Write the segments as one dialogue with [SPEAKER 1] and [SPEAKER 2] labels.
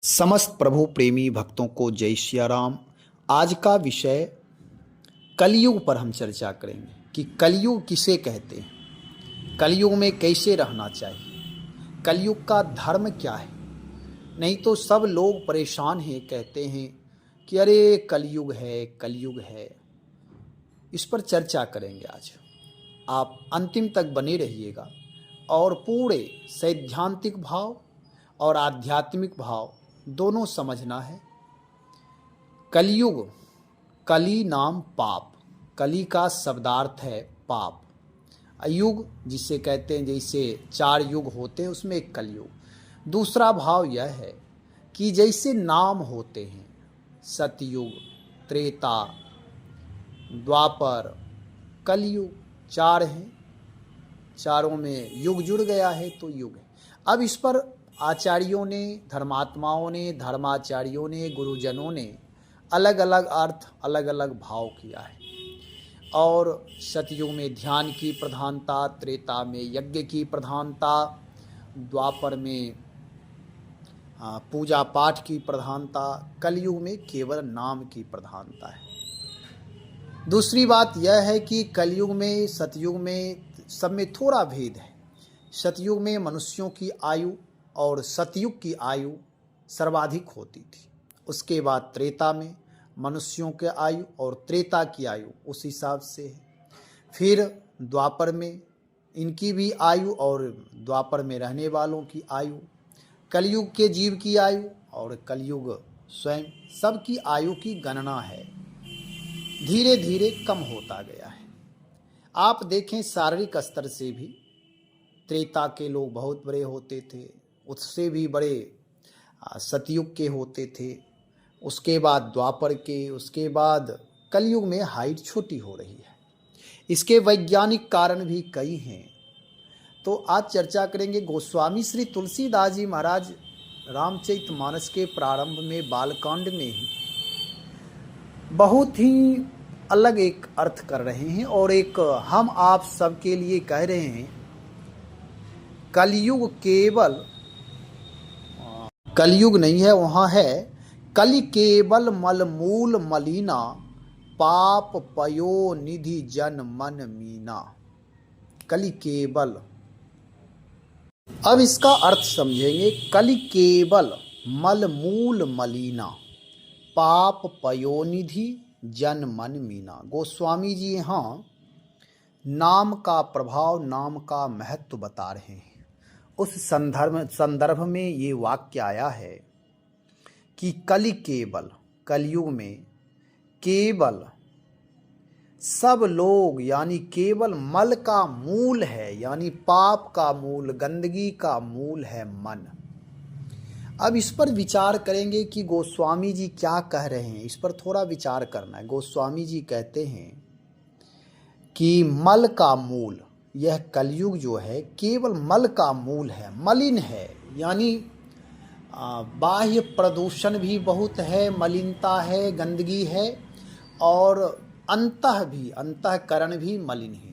[SPEAKER 1] समस्त प्रभु प्रेमी भक्तों को जय सिया राम। आज का विषय कलयुग पर हम चर्चा करेंगे कि कलयुग किसे कहते हैं, कलयुग में कैसे रहना चाहिए, कलयुग का धर्म क्या है। नहीं तो सब लोग परेशान हैं, कहते हैं कि अरे कलयुग है कलयुग है। इस पर चर्चा करेंगे आज। आप अंतिम तक बने रहिएगा और पूरे सैद्धांतिक भाव और आध्यात्मिक भाव दोनों समझना है। कलयुग, कली नाम पाप, कली का शब्दार्थ है पाप। युग जिसे कहते हैं, जैसे 4 युग होते हैं उसमें एक कलयुग। दूसरा भाव यह है कि जैसे नाम होते हैं सतयुग, त्रेता, द्वापर, कलयुग, 4 हैं। चारों में युग जुड़ गया है तो युग है। अब इस पर आचार्यों ने, धर्मात्माओं ने, धर्माचार्यों ने, गुरुजनों ने अलग अलग अर्थ, अलग अलग भाव किया है। और सतयुग में ध्यान की प्रधानता, त्रेता में यज्ञ की प्रधानता, द्वापर में पूजा पाठ की प्रधानता, कलयुग में केवल नाम की प्रधानता है। दूसरी बात यह है कि कलयुग में, सतयुग में सब में थोड़ा भेद है। सतयुग में मनुष्यों की आयु और सतयुग की आयु सर्वाधिक होती थी। उसके बाद त्रेता में मनुष्यों के आयु और त्रेता की आयु उस हिसाब से है। फिर द्वापर में इनकी भी आयु और द्वापर में रहने वालों की आयु, कलयुग के जीव की आयु और कलयुग स्वयं, सबकी आयु की गणना है। धीरे धीरे कम होता गया है। आप देखें शारीरिक स्तर से भी त्रेता के लोग बहुत बड़े होते थे, उससे भी बड़े सतयुग के होते थे, उसके बाद द्वापर के, उसके बाद कलयुग में हाइट छोटी हो रही है। इसके वैज्ञानिक कारण भी कई हैं। तो आज चर्चा करेंगे। गोस्वामी श्री तुलसीदास जी महाराज रामचरितमानस के प्रारंभ में बालकांड में ही बहुत ही अलग एक अर्थ कर रहे हैं और एक हम आप सबके लिए कह रहे हैं। कलयुग केवल कलयुग नहीं है, वहाँ है कलि केवल मल मूल मलिना, पाप पयो निधि जन मन मीना। कलि केवल, अब इसका अर्थ समझेंगे। कलि केवल मल मूल मलिना, पाप पयोनिधि जन मन मीना। गोस्वामी जी यहाँ नाम का प्रभाव, नाम का महत्व बता रहे हैं। उस संदर्भ में ये वाक्य आया है कि कलि केवल, कलयुग में केवल सब लोग, यानी केवल मल का मूल है, यानी पाप का मूल, गंदगी का मूल है मन। अब इस पर विचार करेंगे कि गोस्वामी जी क्या कह रहे हैं। इस पर थोड़ा विचार करना है। गोस्वामी जी कहते हैं कि मल का मूल, यह कलयुग जो है केवल मल का मूल है, मलिन है। यानी बाह्य प्रदूषण भी बहुत है, मलिनता है, गंदगी है, और अंतःकरण भी मलिन है।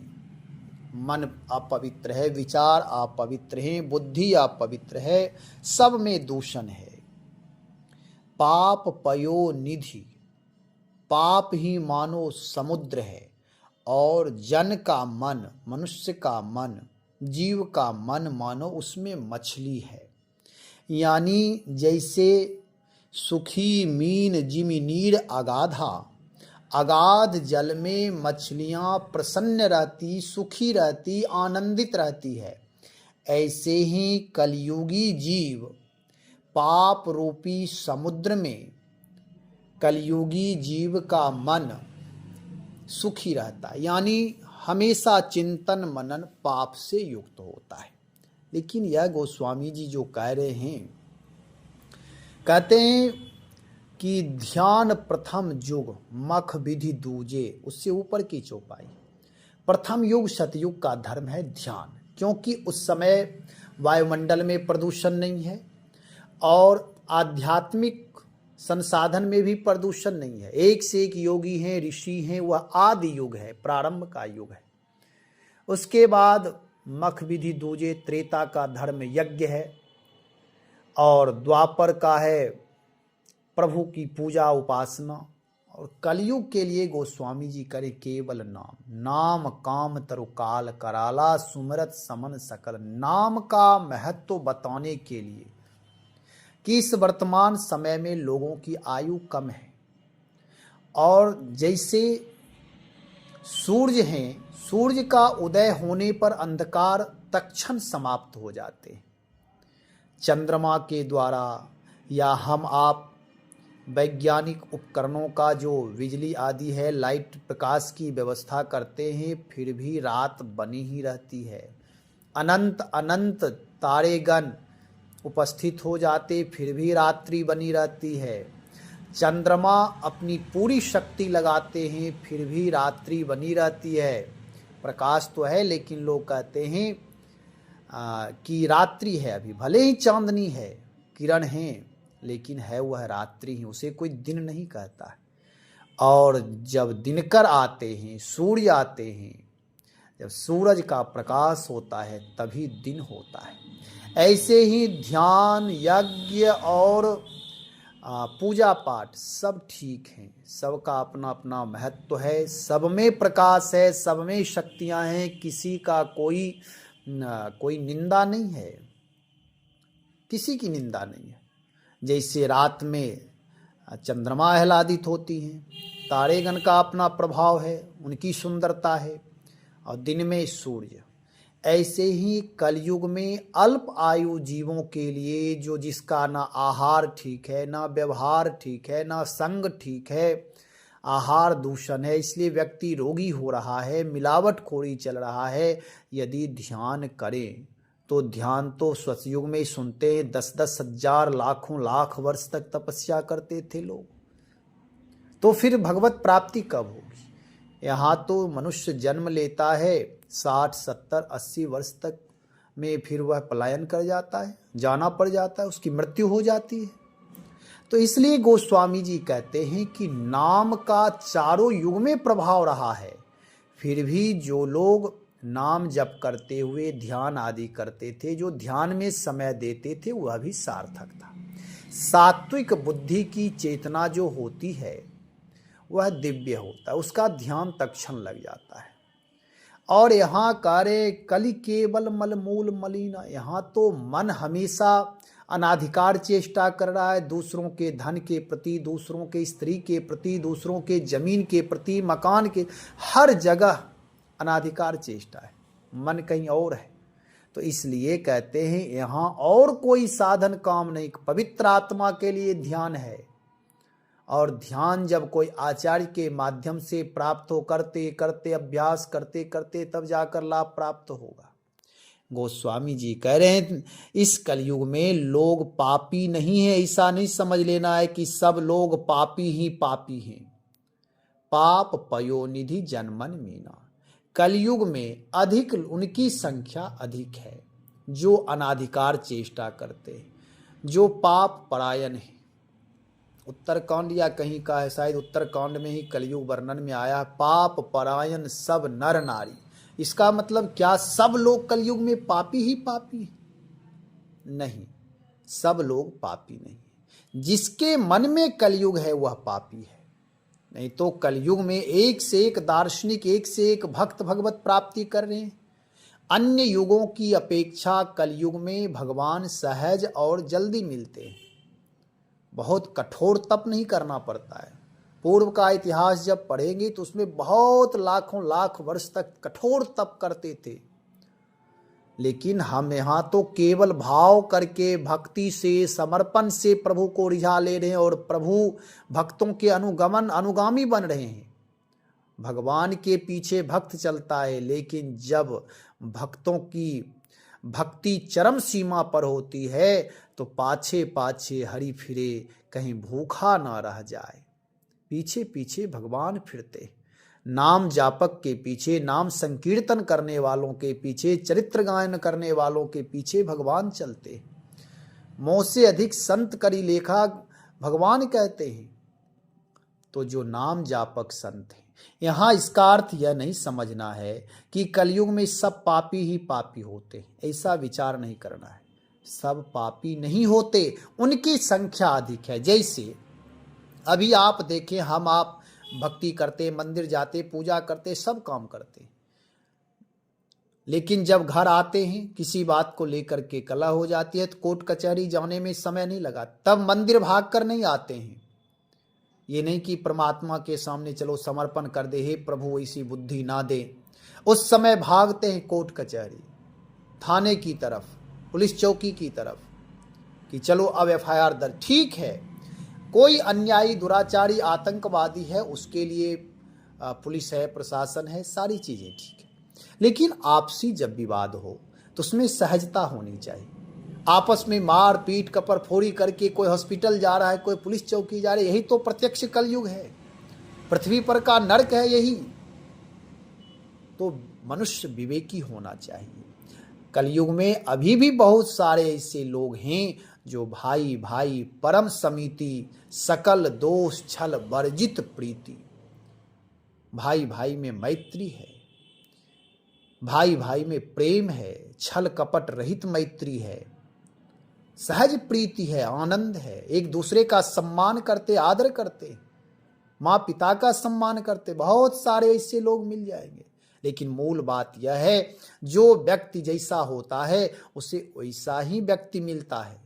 [SPEAKER 1] मन अपवित्र है, विचार अपवित्र हैं, बुद्धि अपवित्र है, सब में दूषण है। पाप पयो निधि, पाप ही मानो समुद्र है, और जन का मन, मनुष्य का मन, जीव का मन मानो उसमें मछली है। यानी जैसे सुखी मीन जिमि नीर अगाधा, अगाध जल में मछलियां प्रसन्न रहती, सुखी रहती, आनंदित रहती है, ऐसे ही कलयुगी जीव पाप रूपी समुद्र में कलयुगी जीव का मन सुखी रहता है। यानी हमेशा चिंतन मनन पाप से युक्त होता है। लेकिन यह गोस्वामी जी जो कह रहे हैं, कहते हैं कि ध्यान प्रथम युग मख विधि दूजे, उससे ऊपर की चौपाई। प्रथम युग सतयुग का धर्म है ध्यान, क्योंकि उस समय वायुमंडल में प्रदूषण नहीं है और आध्यात्मिक संसाधन में भी प्रदूषण नहीं है। एक से एक योगी हैं, ऋषि हैं, वह आदि युग है, प्रारंभ का युग है। उसके बाद मख विधि दूजे, त्रेता का धर्म यज्ञ है, और द्वापर का है प्रभु की पूजा उपासना, और कलयुग के लिए गोस्वामी जी करे केवल नाम। नाम काम तरु काल कराला, सुमरत समन सकल। नाम का महत्व बताने के लिए कि इस वर्तमान समय में लोगों की आयु कम है, और जैसे सूर्य हैं, सूर्य का उदय होने पर अंधकार तत्क्षण समाप्त हो जाते हैं। चंद्रमा के द्वारा या हम आप वैज्ञानिक उपकरणों का जो बिजली आदि है, लाइट प्रकाश की व्यवस्था करते हैं, फिर भी रात बनी ही रहती है। अनंत अनंत तारेगण उपस्थित हो जाते, फिर भी रात्रि बनी रहती है। चंद्रमा अपनी पूरी शक्ति लगाते हैं, फिर भी रात्रि बनी रहती है। प्रकाश तो है, लेकिन लोग कहते हैं कि रात्रि है। अभी भले ही चांदनी है, किरण हैं, लेकिन है वह रात्रि ही, उसे कोई दिन नहीं कहता है। और जब दिनकर आते हैं, सूर्य आते हैं, जब सूरज का प्रकाश होता है तभी दिन होता है। ऐसे ही ध्यान, यज्ञ और पूजा पाठ सब ठीक हैं, सबका अपना अपना महत्व है, सब में प्रकाश है, सब में शक्तियां हैं, किसी का कोई निंदा नहीं है, किसी की निंदा नहीं है। जैसे रात में चंद्रमा आह्लादित होती हैं, तारेगण का अपना प्रभाव है, उनकी सुंदरता है, और दिन में सूर्य। ऐसे ही कलयुग में अल्प आयु जीवों के लिए, जो जिसका ना आहार ठीक है, ना व्यवहार ठीक है, ना संग ठीक है, आहार दूषण है, इसलिए व्यक्ति रोगी हो रहा है, मिलावटखोरी चल रहा है। यदि ध्यान करें तो ध्यान तो सतयुग में ही सुनते हैं, 10-10 हजार लाखों लाख वर्ष तक तपस्या करते थे लोग। तो फिर भगवत प्राप्ति कब होगी? यहाँ तो मनुष्य जन्म लेता है 60, 70, 80 वर्ष तक में, फिर वह पलायन कर जाता है, जाना पड़ जाता है, उसकी मृत्यु हो जाती है। तो इसलिए गोस्वामी जी कहते हैं कि नाम का चारों युग में प्रभाव रहा है, फिर भी जो लोग नाम जप करते हुए ध्यान आदि करते थे, जो ध्यान में समय देते थे, वह भी सार्थक था। सात्विक बुद्धि की चेतना जो होती है वह दिव्य होता है, उसका ध्यान तत्क्षण लग जाता है। और यहाँ कार्य कलि केवल मलमूल मलिना, यहाँ तो मन हमेशा अनाधिकार चेष्टा कर रहा है, दूसरों के धन के प्रति, दूसरों के स्त्री के प्रति, दूसरों के जमीन के प्रति, मकान के, हर जगह अनाधिकार चेष्टा है, मन कहीं और है। तो इसलिए कहते हैं यहाँ और कोई साधन काम नहीं, पवित्र आत्मा के लिए ध्यान है। और ध्यान जब कोई आचार्य के माध्यम से प्राप्त हो, करते करते अभ्यास करते करते तब जाकर लाभ प्राप्त होगा। गोस्वामी जी कह रहे हैं इस कलयुग में लोग पापी नहीं है, ऐसा नहीं समझ लेना है कि सब लोग पापी ही पापी हैं। पाप पयोनिधि जन्मन मीना, कलयुग में अधिक उनकी संख्या अधिक है जो अनाधिकार चेष्टा करते हैं, जो पाप परायण है। उत्तरकांड या कहीं का है, शायद उत्तरकांड में ही कलयुग वर्णन में आया, पाप परायण सब नर नारी। इसका मतलब क्या सब लोग कलयुग में पापी ही पापी? नहीं, सब लोग पापी नहीं। जिसके मन में कलयुग है वह पापी है। नहीं तो कलयुग में एक से एक दार्शनिक, एक से एक भक्त भगवत प्राप्ति कर रहे हैं। अन्य युगों की अपेक्षा कलयुग में भगवान सहज और जल्दी मिलते हैं। बहुत कठोर तप नहीं करना पड़ता है। पूर्व का इतिहास जब पढ़ेंगे तो उसमें बहुत लाखों लाख वर्ष तक कठोर तप करते थे, लेकिन हम यहाँ तो केवल भाव करके, भक्ति से, समर्पण से प्रभु को रिझा ले रहे हैं और प्रभु भक्तों के अनुगामी बन रहे हैं। भगवान के पीछे भक्त चलता है, लेकिन जब भक्तों की भक्ति चरम सीमा पर होती है तो पाछे पाछे हरि फिरे, कहीं भूखा ना रह जाए। पीछे पीछे भगवान फिरते, नाम जापक के पीछे, नाम संकीर्तन करने वालों के पीछे, चरित्र गायन करने वालों के पीछे भगवान चलते। मोह से अधिक संत करी लेखा, भगवान कहते हैं। तो जो नाम जापक संत हैं, यहाँ इसका अर्थ यह नहीं समझना है कि कलयुग में सब पापी ही पापी होते हैं, ऐसा विचार नहीं करना है। सब पापी नहीं होते, उनकी संख्या अधिक है। जैसे अभी आप देखें, हम आप भक्ति करते, मंदिर जाते, पूजा करते, सब काम करते, लेकिन जब घर आते हैं किसी बात को लेकर के कलह हो जाती है तो कोर्ट कचहरी जाने में समय नहीं लगा, तब मंदिर भाग कर नहीं आते हैं। ये नहीं कि परमात्मा के सामने चलो समर्पण कर दे, हे प्रभु ऐसी बुद्धि ना दे, उस समय भागते हैं कोर्ट कचहरी, थाने की तरफ, पुलिस चौकी की तरफ, कि चलो अब एफआईआर दर्ज। ठीक है, कोई अन्यायी, दुराचारी, आतंकवादी है, उसके लिए पुलिस है, प्रशासन है, सारी चीजें ठीक है, लेकिन आपसी जब विवाद हो तो उसमें सहजता होनी चाहिए। आपस में मार पीट कपर फोड़ी करके कोई हॉस्पिटल जा रहा है, कोई पुलिस चौकी जा रही है, यही तो प्रत्यक्ष कलयुग है, पृथ्वी पर का नरक है यही। तो मनुष्य विवेकी होना चाहिए। कलयुग में अभी भी बहुत सारे ऐसे लोग हैं जो भाई भाई परम समिति, सकल दोष छल वर्जित प्रीति, भाई भाई में मैत्री है, भाई भाई में प्रेम है, छल कपट रहित मैत्री है, सहज प्रीति है, आनंद है, एक दूसरे का सम्मान करते, आदर करते, माँ पिता का सम्मान करते, बहुत सारे ऐसे लोग मिल जाएंगे। लेकिन मूल बात यह है, जो व्यक्ति जैसा होता है उसे वैसा ही व्यक्ति मिलता है,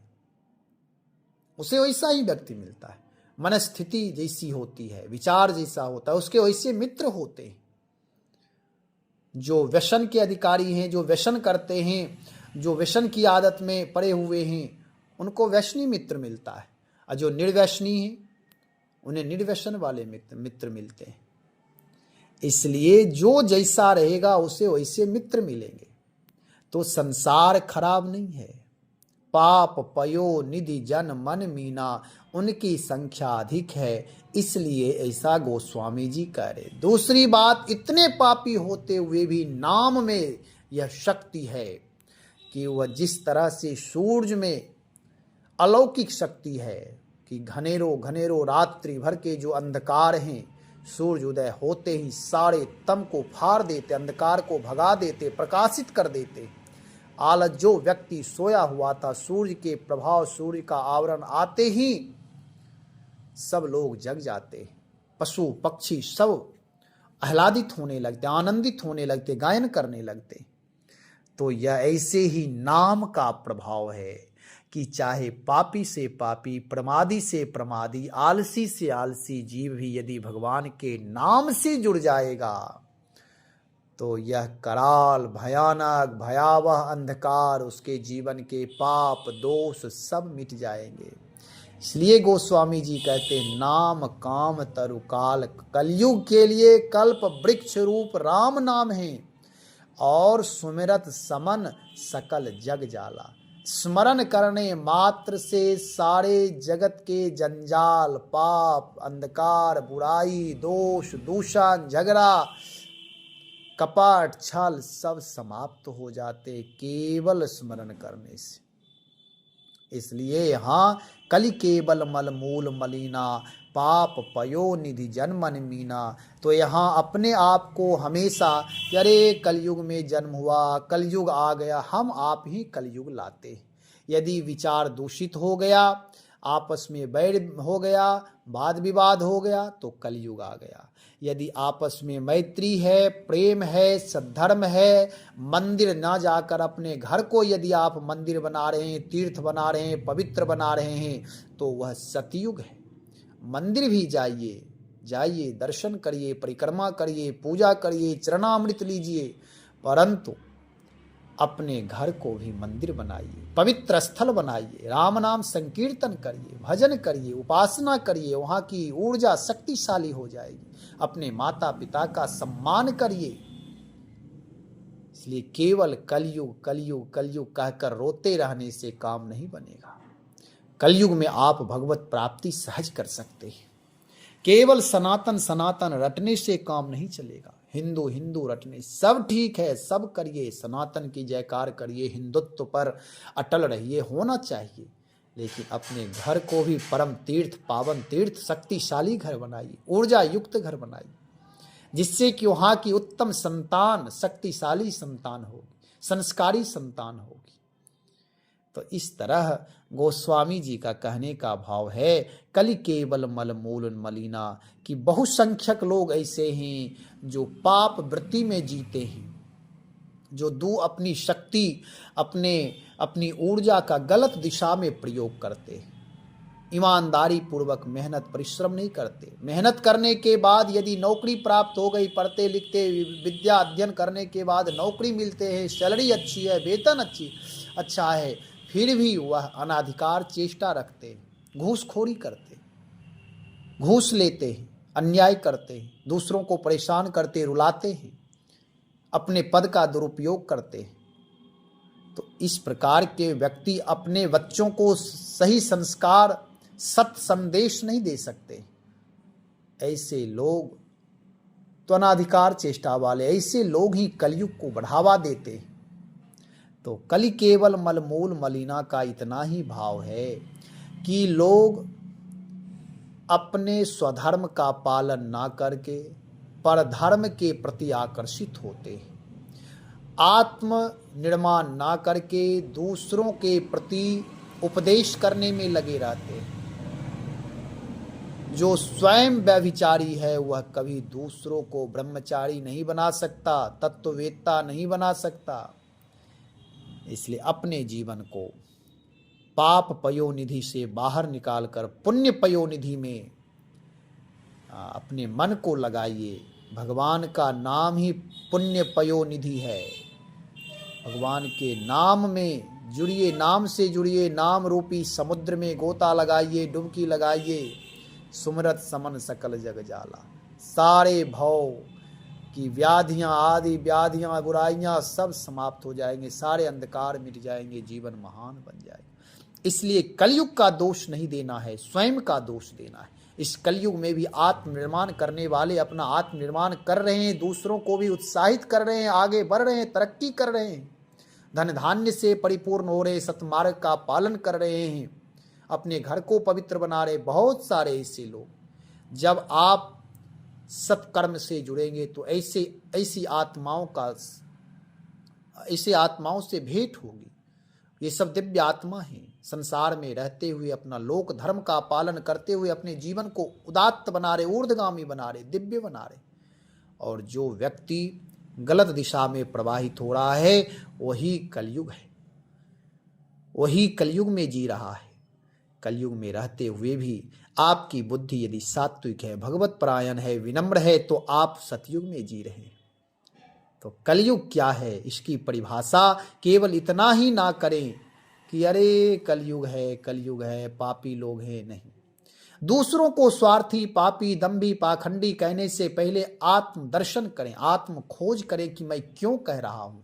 [SPEAKER 1] उसे वैसा ही व्यक्ति मिलता है। मनस्थिति जैसी होती है, विचार जैसा होता है, उसके वैसे मित्र होते हैं। जो व्यसन के अधिकारी हैं, जो व्यसन करते हैं, जो व्यसन की आदत में पड़े हुए हैं, उनको व्यसनी मित्र मिलता है, और जो निर्व्यसनी हैं उन्हें निर्व्यसन वाले मित्र मिलते हैं। इसलिए जो जैसा रहेगा उसे वैसे मित्र मिलेंगे। तो संसार खराब नहीं है, पाप पयो निधि जन मन मीना, उनकी संख्या अधिक है, इसलिए ऐसा गोस्वामी जी कह रहे। दूसरी बात, इतने पापी होते हुए भी नाम में यह शक्ति है कि वह जिस तरह से सूर्य में अलौकिक शक्ति है कि घनेरों घनेरों रात्रि भर के जो अंधकार हैं, सूर्य उदय होते ही सारे तम को फाड़ देते, अंधकार को भगा देते, प्रकाशित कर देते। आलस जो व्यक्ति सोया हुआ था, सूर्य के प्रभाव, सूर्य का आवरण आते ही सब लोग जग जाते, पशु पक्षी सब आह्लादित होने लगते, आनंदित होने लगते, गायन करने लगते। तो यह ऐसे ही नाम का प्रभाव है कि चाहे पापी से पापी, प्रमादी से प्रमादी, आलसी से आलसी जीव भी यदि भगवान के नाम से जुड़ जाएगा तो यह कराल भयानक भयावह अंधकार, उसके जीवन के पाप दोष सब मिट जाएंगे। इसलिए गोस्वामी जी कहते हैं, नाम काम तरुकाल, कलयुग के लिए कल्प वृक्ष रूप राम नाम है, और सुमिरत समन सकल जग जाला। स्मरण करने मात्र से सारे जगत के जंजाल, पाप, अंधकार, बुराई, दोष, दूषण, झगड़ा, कपट, छल सब समाप्त हो जाते केवल स्मरण करने से। इसलिए यहाँ कलि केवल मल मूल मलिना, पाप पयो निधि जन्मन मीना। तो यहाँ अपने आप को हमेशा, अरे कलयुग में जन्म हुआ, कलयुग आ गया, हम आप ही कलयुग लाते। यदि विचार दूषित हो गया, आपस में बैर हो गया, वाद विवाद हो गया, तो कलयुग आ गया। यदि आपस में मैत्री है, प्रेम है, सद्धर्म है, मंदिर ना जाकर अपने घर को यदि आप मंदिर बना रहे हैं, तीर्थ बना रहे हैं, पवित्र बना रहे हैं, तो वह सतयुग है। मंदिर भी जाइए, जाइए, दर्शन करिए, परिक्रमा करिए, पूजा करिए, चरणामृत लीजिए, परंतु अपने घर को भी मंदिर बनाइए, पवित्र स्थल बनाइए, राम नाम संकीर्तन करिए, भजन करिए, उपासना करिए, वहाँ की ऊर्जा शक्तिशाली हो जाएगी। अपने माता पिता का सम्मान करिए। इसलिए केवल कलयुग कलयुग कलयुग कहकर रोते रहने से काम नहीं बनेगा। कलयुग में आप भगवत प्राप्ति सहज कर सकते हैं। केवल सनातन सनातन रटने से काम नहीं चलेगा। हिंदू हिंदू रटने सब ठीक है, सब करिए, सनातन की जयकार करिए, हिंदुत्व पर अटल रहिए, होना चाहिए, लेकिन अपने घर को भी परम तीर्थ, पावन तीर्थ, शक्तिशाली घर बनाइए, ऊर्जा युक्त घर बनाइए, जिससे कि वहाँ की उत्तम संतान, शक्तिशाली संतान होगी, संस्कारी संतान होगी। तो इस तरह गोस्वामी जी का कहने का भाव है, कलि केवल मल मूल मलिना, कि बहुसंख्यक लोग ऐसे हैं जो पाप वृत्ति में जीते हैं, जो अपनी शक्ति, अपनी ऊर्जा का गलत दिशा में प्रयोग करते हैं, ईमानदारी पूर्वक मेहनत परिश्रम नहीं करते। मेहनत करने के बाद यदि नौकरी प्राप्त हो गई, पढ़ते लिखते विद्या अध्ययन करने के बाद नौकरी मिलते हैं, सैलरी अच्छी है, वेतन अच्छा है, फिर भी वह अनाधिकार चेष्टा रखते, घूसखोरी करते, घूस लेते हैं, अन्याय करते हैं, दूसरों को परेशान करते, रुलाते हैं, अपने पद का दुरुपयोग करते हैं। तो इस प्रकार के व्यक्ति अपने बच्चों को सही संस्कार, सत्य संदेश नहीं दे सकते। ऐसे लोग तो अनाधिकार चेष्टा वाले, ऐसे लोग ही कलयुग को बढ़ावा देते हैं। तो कलि केवल मलमूल मलिना का इतना ही भाव है कि लोग अपने स्वधर्म का पालन ना करके परधर्म के प्रति आकर्षित होते हैं, आत्म निर्माण ना करके दूसरों के प्रति उपदेश करने में लगे रहते हैं। जो स्वयं व्यभिचारी है वह कभी दूसरों को ब्रह्मचारी नहीं बना सकता, तत्ववेत्ता नहीं बना सकता। इसलिए अपने जीवन को पाप पयोनिधि से बाहर निकालकर पुण्य पयोनिधि में अपने मन को लगाइए। भगवान का नाम ही पुण्य पयोनिधि है। भगवान के नाम में जुड़िए, नाम से जुड़िए, नाम रूपी समुद्र में गोता लगाइए, डुबकी लगाइए। सुमरत समन सकल जग जाला, सारे भव की व्याधियां, आदि व्याधियां, बुराइयां सब समाप्त हो जाएंगे, सारे अंधकार मिट जाएंगे, जीवन महान बन जाएगा। इसलिए कलयुग का दोष नहीं देना है, स्वयं का दोष देना है। इस कलयुग में भी आत्मनिर्माण करने वाले अपना आत्मनिर्माण कर रहे हैं, दूसरों को भी उत्साहित कर रहे हैं, आगे बढ़ रहे हैं, तरक्की कर रहे हैं, धन धान्य से परिपूर्ण हो रहे, सतमार्ग का पालन कर रहे हैं, अपने घर को पवित्र बना रहे। बहुत सारे ऐसे लोग, जब आप सत्कर्म से जुड़ेंगे तो ऐसी आत्माओं से भेंट होगी। ये सब दिव्य आत्मा हैं, संसार में रहते हुए अपना लोक धर्म का पालन करते हुए अपने जीवन को उदात्त बना रहे, ऊर्ध्वगामी बना रहे, दिव्य बना रहे। और जो व्यक्ति गलत दिशा में प्रवाहित हो रहा है वही कलयुग है, वही कलयुग में जी रहा है। कलयुग में रहते हुए भी आपकी बुद्धि यदि सात्विक है, भगवत परायण है, विनम्र है, तो आप सतयुग में जी रहे हैं। तो कलयुग क्या है, इसकी परिभाषा केवल इतना ही ना करें कि अरे कलयुग है, पापी लोग हैं। नहीं, दूसरों को स्वार्थी, पापी, दंभी, पाखंडी कहने से पहले आत्म दर्शन करें, आत्म खोज करें कि मैं क्यों कह रहा हूं।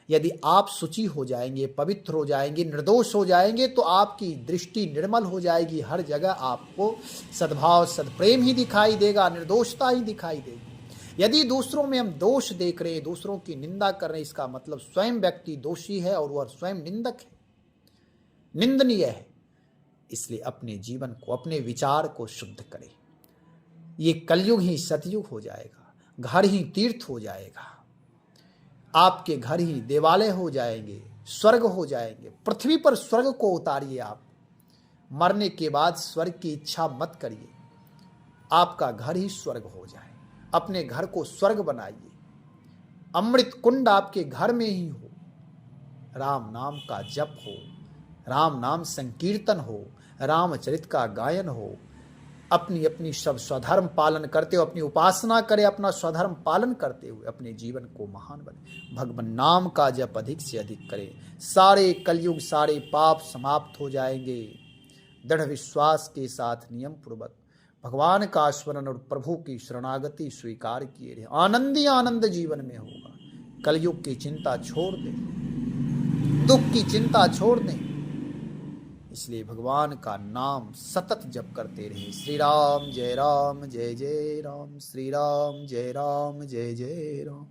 [SPEAKER 1] यदि आप शुचि हो जाएंगे, पवित्र हो जाएंगे, निर्दोष हो जाएंगे, तो आपकी दृष्टि निर्मल हो जाएगी। हर जगह आपको सद्भाव, सद्प्रेम ही दिखाई देगा, निर्दोषता ही दिखाई देगी। यदि दूसरों में हम दोष देख रहे हैं, दूसरों की निंदा कर रहे हैं, इसका मतलब स्वयं व्यक्ति दोषी है और वह स्वयं निंदक है, निंदनीय है। इसलिए अपने जीवन को, अपने विचार को शुद्ध करें। ये कलयुग ही सतयुग हो जाएगा, घर ही तीर्थ हो जाएगा, आपके घर ही देवालय हो जाएंगे, स्वर्ग हो जाएंगे। पृथ्वी पर स्वर्ग को उतारिए। आप मरने के बाद स्वर्ग की इच्छा मत करिए, आपका घर ही स्वर्ग हो जाए। अपने घर को स्वर्ग बनाइए, अमृत कुंड आपके घर में ही हो, राम नाम का जप हो, राम नाम संकीर्तन हो, रामचरित का गायन हो, अपनी सब स्वधर्म पालन करते हुए अपनी उपासना करें, अपना स्वधर्म पालन करते हुए अपने जीवन को महान बने। भगवान नाम का जप अधिक से अधिक करें, सारे कलयुग, सारे पाप समाप्त हो जाएंगे। दृढ़ विश्वास के साथ नियम पूर्वक भगवान का स्मरण और प्रभु की शरणागति स्वीकार किए रहे, आनंद ही आनंद जीवन में होगा। कलयुग की चिंता छोड़ दें, दुख की चिंता छोड़ दें। इसलिए भगवान का नाम सतत जप करते रहे। श्री राम जय जय राम, श्री राम जय राम, जय जय राम।